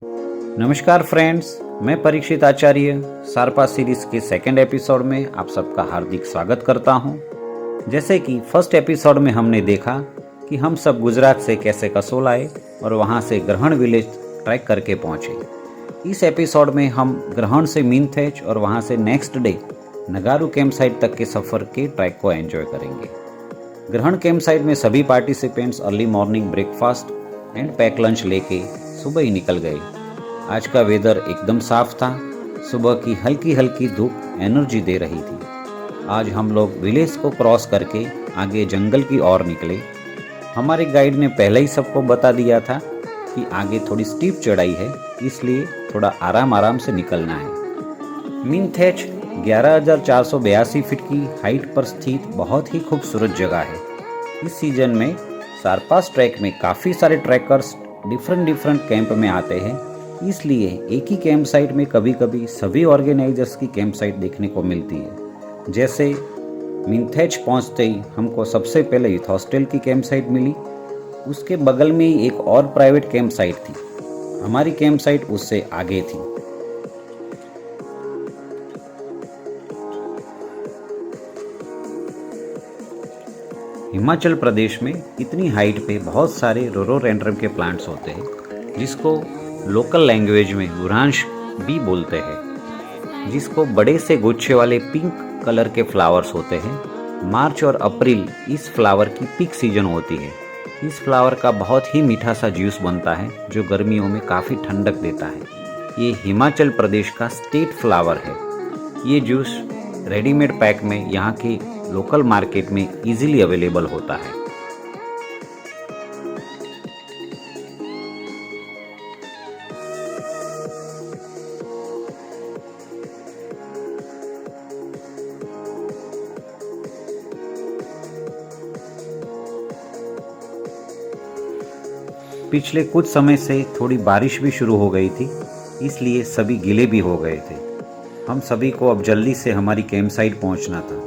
नमस्कार फ्रेंड्स, मैं परीक्षित आचार्य सारपा सीरीज के सेकंड एपिसोड में आप सबका हार्दिक स्वागत करता हूं। जैसे कि फर्स्ट एपिसोड में हमने देखा कि हम सब गुजरात से कैसे कसोल आए और वहां से ग्रहण विलेज ट्रैक करके पहुंचे। इस एपिसोड में हम ग्रहण से मीनथेज और वहां से next day Nagaru camp site तक के सफ़र के ट्रैक को एंजॉय करेंगे। ग्रहण कैंप साइट में सभी participants early morning breakfast and pack lunch लेके सुबह ही निकल गए। आज का वेदर एकदम साफ था। सुबह की हल्की हल्की धूप एनर्जी दे रही थी। आज हम लोग विलेज को क्रॉस करके आगे जंगल की ओर निकले। हमारे गाइड ने पहले ही सबको बता दिया था कि आगे थोड़ी स्टीप चढ़ाई है, इसलिए थोड़ा आराम से निकलना है। मीनथेज 11,482 फीट की हाइट पर स्थित बहुत ही खूबसूरत जगह है। इस सीजन में सारपास ट्रैक में काफ़ी सारे ट्रैकर्स डिफरेंट कैंप में आते हैं, इसलिए एक ही कैंप साइट में कभी कभी सभी ऑर्गेनाइजर्स की कैंप साइट देखने को मिलती है। जैसे मीनथेज पहुंचते ही हमको सबसे पहले यूथ हॉस्टल की कैंप साइट मिली। उसके बगल में ही एक और प्राइवेट कैंप साइट थी। हमारी कैंप साइट उससे आगे थी। हिमाचल प्रदेश में इतनी हाइट पे बहुत सारे रोडोडेंड्रन के प्लांट्स होते हैं, जिसको लोकल लैंग्वेज में बुरांश भी बोलते हैं, जिसको बड़े से गुच्छे वाले पिंक कलर के फ्लावर्स होते हैं। मार्च और अप्रैल इस फ्लावर की पीक सीजन होती है। इस फ्लावर का बहुत ही मीठा सा जूस बनता है, जो गर्मियों में काफ़ी ठंडक देता है। ये हिमाचल प्रदेश का स्टेट फ्लावर है। ये जूस रेडीमेड पैक में यहाँ के लोकल मार्केट में इजीली अवेलेबल होता है। पिछले कुछ समय से थोड़ी बारिश भी शुरू हो गई थी, इसलिए सभी गीले भी हो गए थे। हम सभी को अब जल्दी से हमारी कैंप साइट पहुंचना था,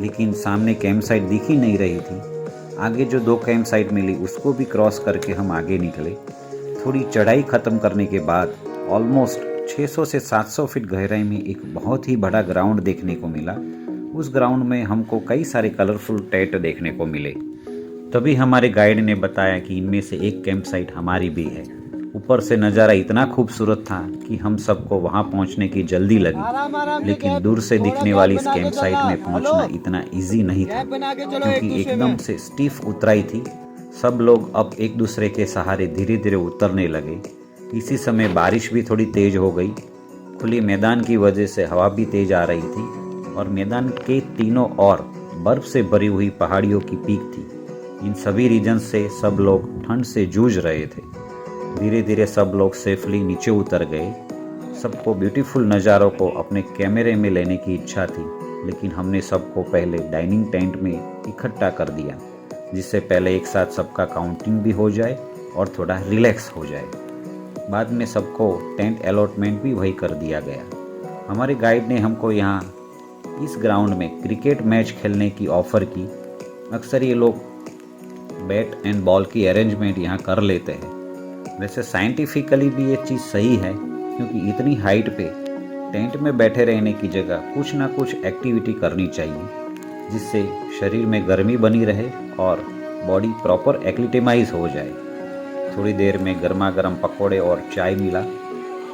लेकिन सामने कैंप साइट दिख ही नहीं रही थी। आगे जो 2 कैंप साइट मिली उसको भी क्रॉस करके हम आगे निकले। थोड़ी चढ़ाई ख़त्म करने के बाद ऑलमोस्ट 600 से 700 फीट गहराई में एक बहुत ही बड़ा ग्राउंड देखने को मिला। उस ग्राउंड में हमको कई सारे कलरफुल टेंट देखने को मिले। तभी हमारे गाइड ने बताया कि इनमें से एक कैंप साइट हमारी भी है। ऊपर से नज़ारा इतना खूबसूरत था कि हम सबको वहां पहुंचने की जल्दी लगी, लेकिन दूर से दिखने वाली इस कैंप साइट में पहुंचना इतना इजी नहीं था, क्योंकि एकदम से स्टीफ उतराई थी। सब लोग अब एक दूसरे के सहारे धीरे धीरे उतरने लगे। इसी समय बारिश भी थोड़ी तेज हो गई। खुले मैदान की वजह से हवा भी तेज आ रही थी और मैदान के तीनों ओर बर्फ से भरी हुई पहाड़ियों की पीक थी। इन सभी रीजन से सब लोग ठंड से जूझ रहे थे। धीरे धीरे सब लोग सेफली नीचे उतर गए। सबको ब्यूटीफुल नज़ारों को अपने कैमरे में लेने की इच्छा थी, लेकिन हमने सबको पहले डाइनिंग टेंट में इकट्ठा कर दिया, जिससे पहले एक साथ सबका काउंटिंग भी हो जाए और थोड़ा रिलैक्स हो जाए। बाद में सबको टेंट अलॉटमेंट भी वही कर दिया गया। हमारे गाइड ने हमको यहाँ इस ग्राउंड में क्रिकेट मैच खेलने की ऑफ़र की। अक्सर ये लोग बैट एंड बॉल की अरेंजमेंट यहाँ कर लेते हैं। वैसे साइंटिफिकली भी ये चीज़ सही है, क्योंकि इतनी हाइट पे टेंट में बैठे रहने की जगह कुछ ना कुछ एक्टिविटी करनी चाहिए, जिससे शरीर में गर्मी बनी रहे और बॉडी प्रॉपर एक्लिटेमाइज हो जाए। थोड़ी देर में गर्मा गर्म पकौड़े और चाय मिला।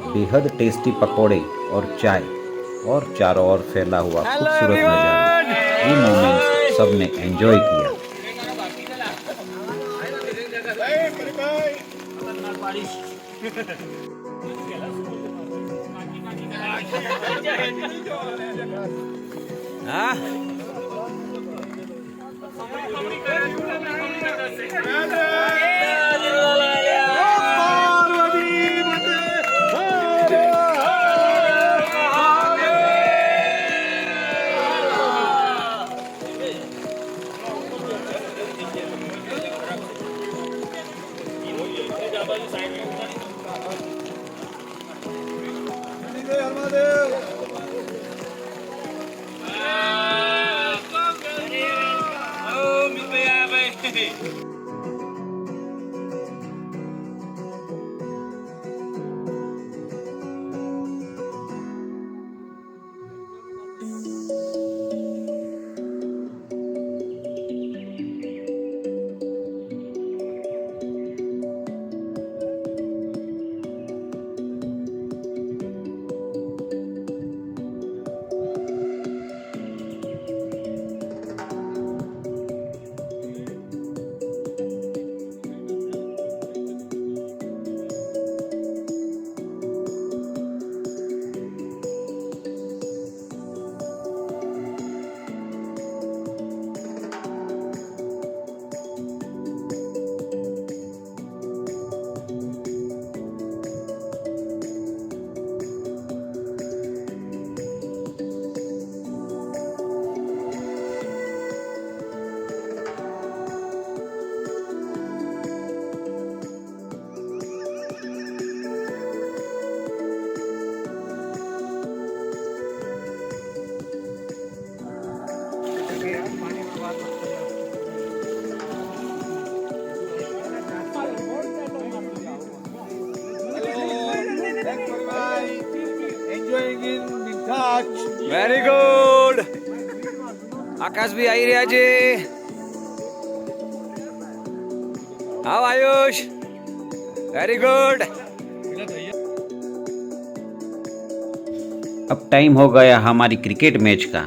बेहद टेस्टी पकौड़े और चाय और चारों ओर फैला हुआ खूबसूरत नज़ारा, ये मोमेंट्स सब ने एंजॉय किया। Very good. આકાશ ભી આવી રહ્યા છે. હાઉ આયુષ? Very good. अब टाइम हो गया हमारी क्रिकेट मैच का।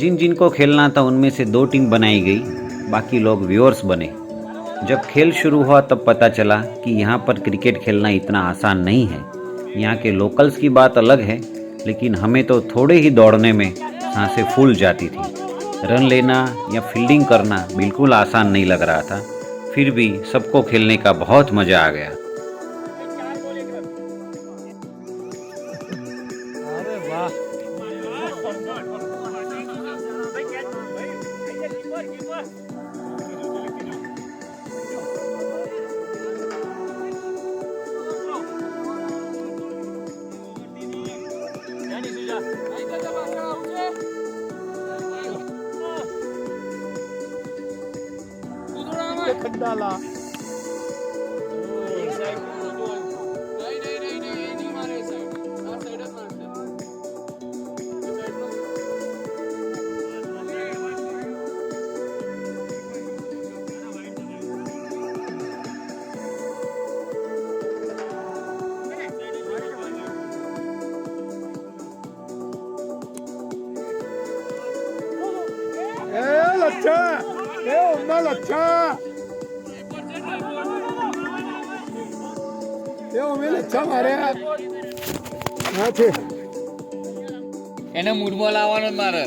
जिन जिन को खेलना था उनमें से 2 टीम बनाई गई, बाकी लोग व्यूअर्स बने। जब खेल शुरू हुआ तब पता चला कि यहाँ पर क्रिकेट खेलना इतना आसान नहीं है। यहाँ के लोकल्स की बात अलग है, लेकिन हमें तो थोड़े ही दौड़ने में सांसें फूल जाती थी। रन लेना या फील्डिंग करना बिल्कुल आसान नहीं लग रहा था, फिर भी सबको खेलने का बहुत मज़ा आ गया। खड्डाला लच्छा लच्छा લચ્છા મારે એને મૂડમાં લાવવાનો જ મારે.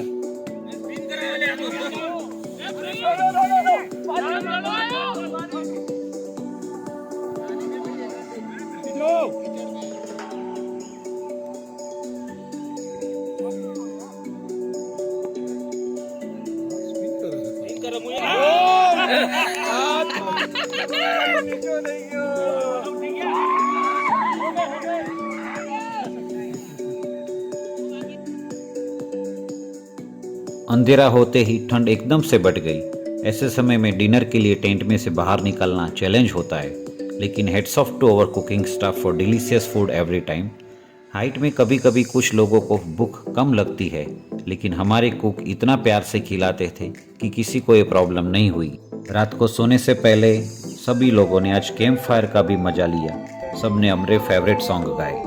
अंधेरा होते ही ठंड एकदम से बढ़ गई। ऐसे समय में डिनर के लिए टेंट में से बाहर निकलना चैलेंज होता है, लेकिन heads off to our cooking staff for delicious food every time. Height में कभी कभी कुछ लोगों को भूख कम लगती है, लेकिन हमारे कुक इतना प्यार से खिलाते थे कि किसी को ये प्रॉब्लम नहीं हुई। रात को सोने से पहले सभी लोगों ने आज कैंप फायर का भी मजा लिया। सबने हमारे फेवरेट सॉन्ग गाए।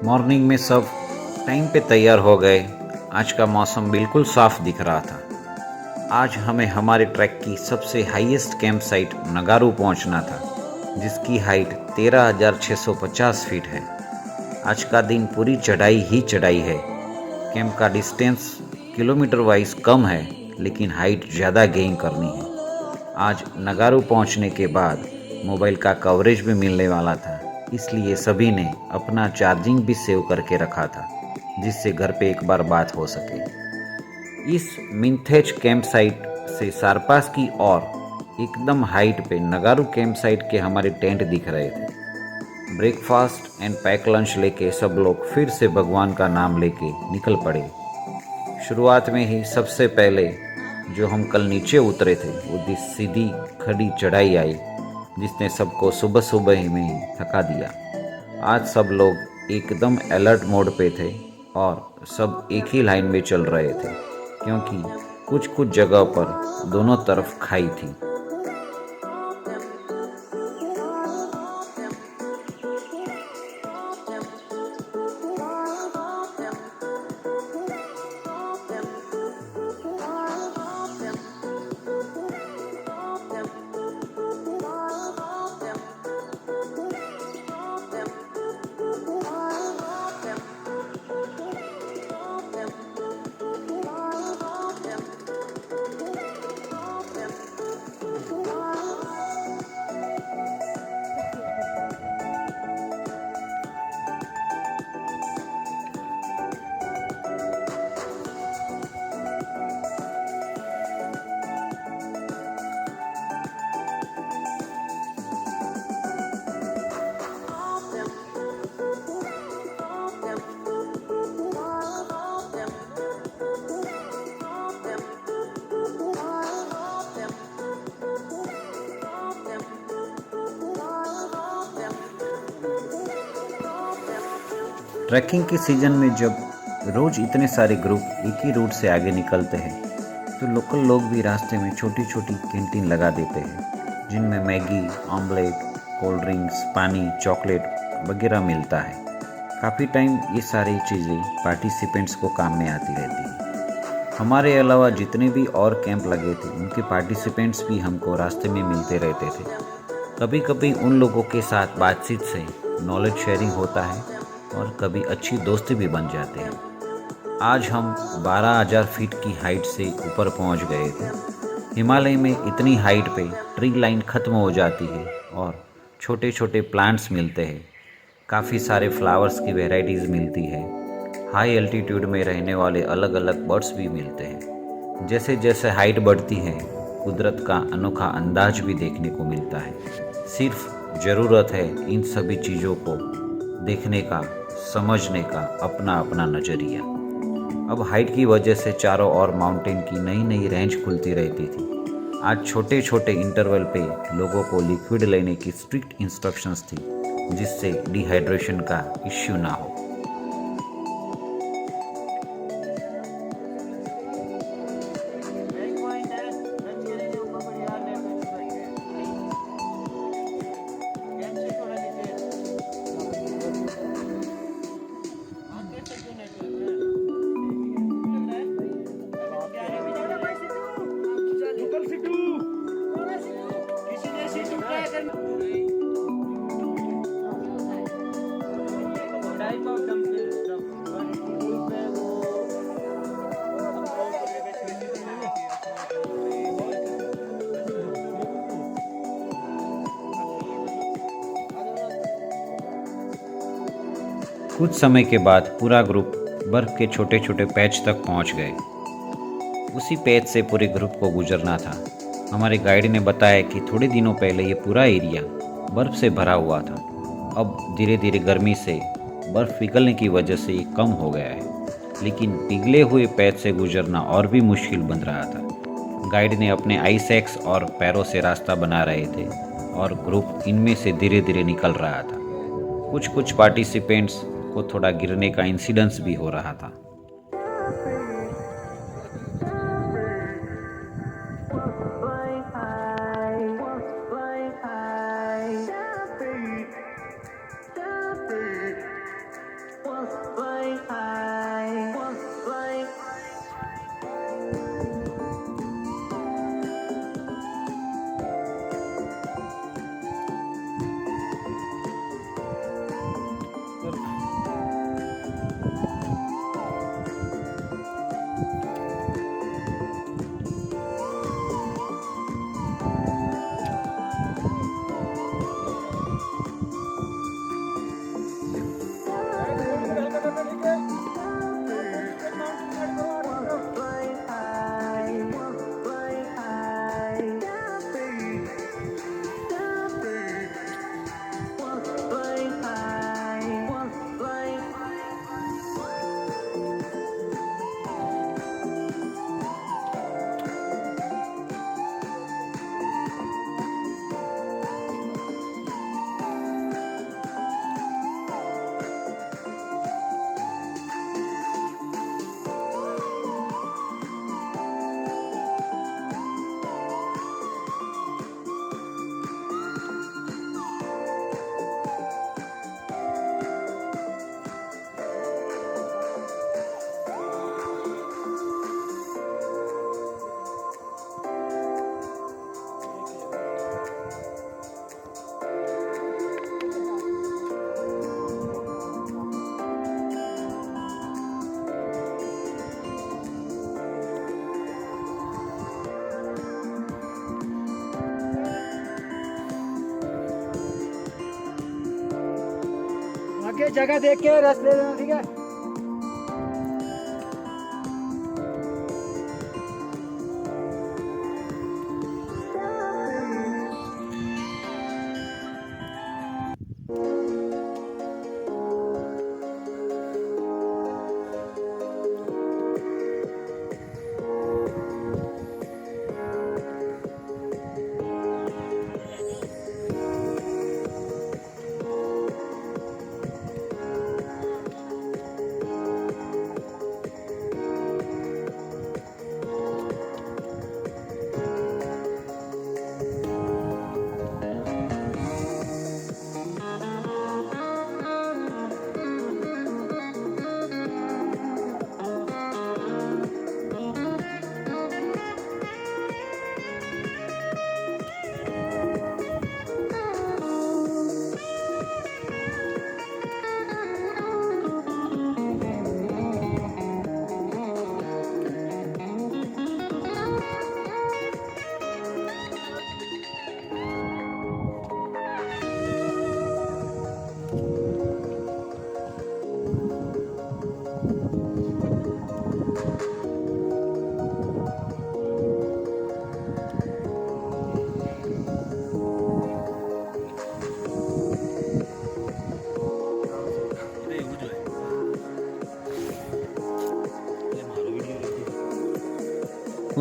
मॉर्निंग में सब टाइम पे तैयार हो गए। आज का मौसम बिल्कुल साफ दिख रहा था। आज हमें हमारे ट्रैक की सबसे हाईएस्ट कैंप साइट नगारू पहुंचना था, जिसकी हाइट 13,650 फीट है। आज का दिन पूरी चढ़ाई ही चढ़ाई है। कैंप का डिस्टेंस किलोमीटर वाइज कम है, लेकिन हाइट ज़्यादा गेन करनी है। आज नगारू पहुंचने के बाद मोबाइल का कवरेज भी मिलने वाला था, इसलिए सभी ने अपना चार्जिंग भी सेव करके रखा था, जिससे घर पे एक बार बात हो सके। इस मिंथेज कैंप साइट से सारपास की ओर एकदम हाइट पे नगारू कैंप साइट के हमारे टेंट दिख रहे थे। ब्रेकफास्ट एंड पैक लंच लेके सब लोग फिर से भगवान का नाम लेके निकल पड़े। शुरुआत में ही सबसे पहले जो हम कल नीचे उतरे थे वो सीधी खड़ी चढ़ाई आई, जिसने सबको सुबह सुबह में ही थका दिया। आज सब लोग एकदम अलर्ट मोड पे थे और सब एक ही लाइन में चल रहे थे, क्योंकि कुछ कुछ जगह पर दोनों तरफ खाई थी। ट्रैकिंग के सीज़न में जब रोज़ इतने सारे ग्रुप एक ही रूट से आगे निकलते हैं तो लोकल लोग भी रास्ते में छोटी छोटी कैंटीन लगा देते हैं जिनमें मैगी, ऑमलेट, कोल्ड ड्रिंक्स, पानी, चॉकलेट वगैरह मिलता है। काफ़ी टाइम ये सारी चीज़ें पार्टिसिपेंट्स को काम में आती रहती हैं। हमारे अलावा जितने भी और कैंप लगे थे उनके पार्टिसिपेंट्स भी हमको रास्ते में मिलते रहते थे। कभी कभी उन लोगों के साथ बातचीत से नॉलेज शेयरिंग होता है और कभी अच्छी दोस्ती भी बन जाते हैं। आज हम 12,000 फीट की हाइट से ऊपर पहुंच गए थे। हिमालय में इतनी हाइट पे ट्री लाइन ख़त्म हो जाती है और छोटे छोटे प्लांट्स मिलते हैं। काफ़ी सारे फ्लावर्स की वैरायटीज़ मिलती है। हाई एल्टीट्यूड में रहने वाले अलग अलग बर्ड्स भी मिलते हैं। जैसे जैसे हाइट बढ़ती है कुदरत का अनोखा अंदाज भी देखने को मिलता है। सिर्फ ज़रूरत है इन सभी चीज़ों को देखने का, समझने का अपना अपना नज़रिया। अब हाइट की वजह से चारों ओर माउंटेन की नई नई रेंज खुलती रहती थी। आज छोटे छोटे इंटरवल पे लोगों को लिक्विड लेने की स्ट्रिक्ट इंस्ट्रक्शंस थी जिससे डिहाइड्रेशन का इश्यू ना हो। कुछ समय के बाद पूरा ग्रुप बर्फ़ के छोटे छोटे पैच तक पहुंच गए। उसी पैच से पूरे ग्रुप को गुजरना था। हमारे गाइड ने बताया कि थोड़े दिनों पहले ये पूरा एरिया बर्फ़ से भरा हुआ था। अब धीरे धीरे गर्मी से बर्फ़ पिघलने की वजह से ये कम हो गया है, लेकिन पिघले हुए पैच से गुजरना और भी मुश्किल बन रहा था। गाइड ने अपने आइस एक्स और पैरों से रास्ता बना रहे थे और ग्रुप इनमें से धीरे धीरे निकल रहा था। कुछ पार्टिसिपेंट्स को थोड़ा गिरने का इंसिडेंस भी हो रहा था। आगे जगह देख के रस ले लेना, ठीक है।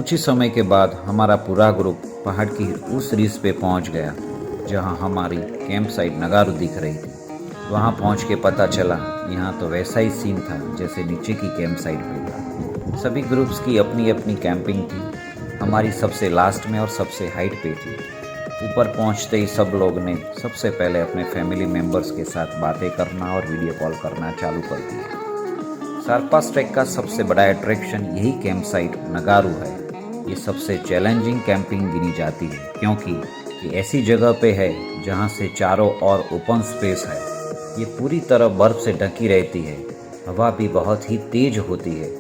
कुछ ही समय के बाद हमारा पूरा ग्रुप पहाड़ की उस रिस पे पहुंच गया जहां हमारी कैंप साइट नगारू दिख रही थी। वहां पहुंच के पता चला यहाँ तो वैसा ही सीन था जैसे नीचे की कैंप साइट पे था। सभी ग्रुप्स की अपनी अपनी कैंपिंग थी। हमारी सबसे लास्ट में और सबसे हाइट पे थी। ऊपर पहुंचते ही सब लोग ने सबसे पहले अपने फैमिली मेम्बर्स के साथ बातें करना और वीडियो कॉल करना चालू कर दिया। सारपास ट्रैक का सबसे बड़ा अट्रैक्शन यही कैंप साइट नगारू है। ये सबसे चैलेंजिंग कैंपिंग गिनी जाती है क्योंकि ये ऐसी जगह पे है जहाँ से चारों ओर ओपन स्पेस है। ये पूरी तरह बर्फ़ से ढकी रहती है। हवा भी बहुत ही तेज होती है।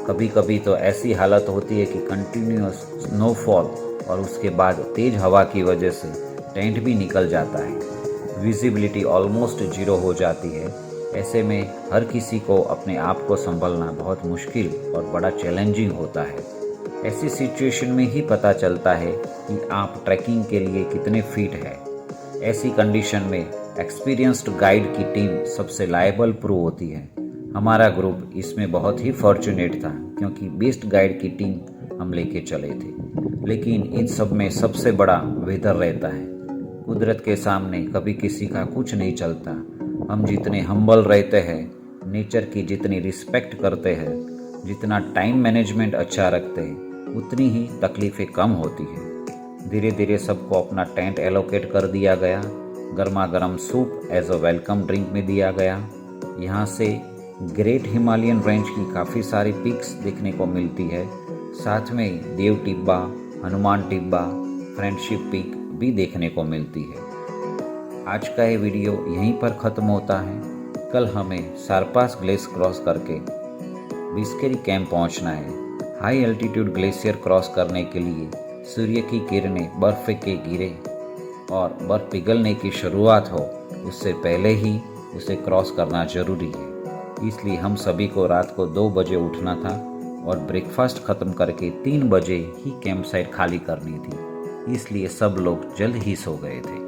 कभी कभी तो ऐसी हालत होती है कि कंटिन्यूअस स्नोफॉल और उसके बाद तेज हवा की वजह से टेंट भी निकल जाता है। विजिबिलिटी ऑलमोस्ट जीरो हो जाती है। ऐसे में हर किसी को अपने आप को संभालना बहुत मुश्किल और बड़ा चैलेंजिंग होता है। ऐसी सिचुएशन में ही पता चलता है कि आप ट्रैकिंग के लिए कितने फिट हैं। ऐसी कंडीशन में एक्सपीरियंस्ड गाइड की टीम सबसे लायबल प्रूव होती है। हमारा ग्रुप इसमें बहुत ही फॉर्चुनेट था क्योंकि बेस्ट गाइड की टीम हम लेके चले थे। लेकिन इन सब में सबसे बड़ा वेदर रहता है। कुदरत के सामने कभी किसी का कुछ नहीं चलता। हम जितने हम्बल रहते हैं, नेचर की जितनी रिस्पेक्ट करते हैं, जितना टाइम मैनेजमेंट अच्छा रखते हैं, उतनी ही तकलीफ़ें कम होती है। धीरे धीरे सबको अपना टेंट एलोकेट कर दिया गया। गर्मा गर्म soup as a welcome drink में दिया गया। यहाँ से ग्रेट हिमालयन रेंज की काफ़ी सारी पिक्स देखने को मिलती है। साथ में देव टिब्बा, हनुमान टिब्बा, फ्रेंडशिप पीक भी देखने को मिलती है। आज का ये वीडियो यहीं पर ख़त्म होता है। कल हमें सारपास ग्लेशियर क्रॉस करके बिस्केरी कैंप पहुंचना है। हाई एल्टीट्यूड ग्लेशियर क्रॉस करने के लिए सूर्य की किरणें बर्फ़ के गिरे और बर्फ़ पिघलने की शुरुआत हो उससे पहले ही उसे क्रॉस करना ज़रूरी है। इसलिए हम सभी को रात को 2 बजे उठना था और ब्रेकफास्ट ख़त्म करके 3 बजे ही कैंप साइट खाली करनी थी। इसलिए सब लोग जल्द ही सो गए थे।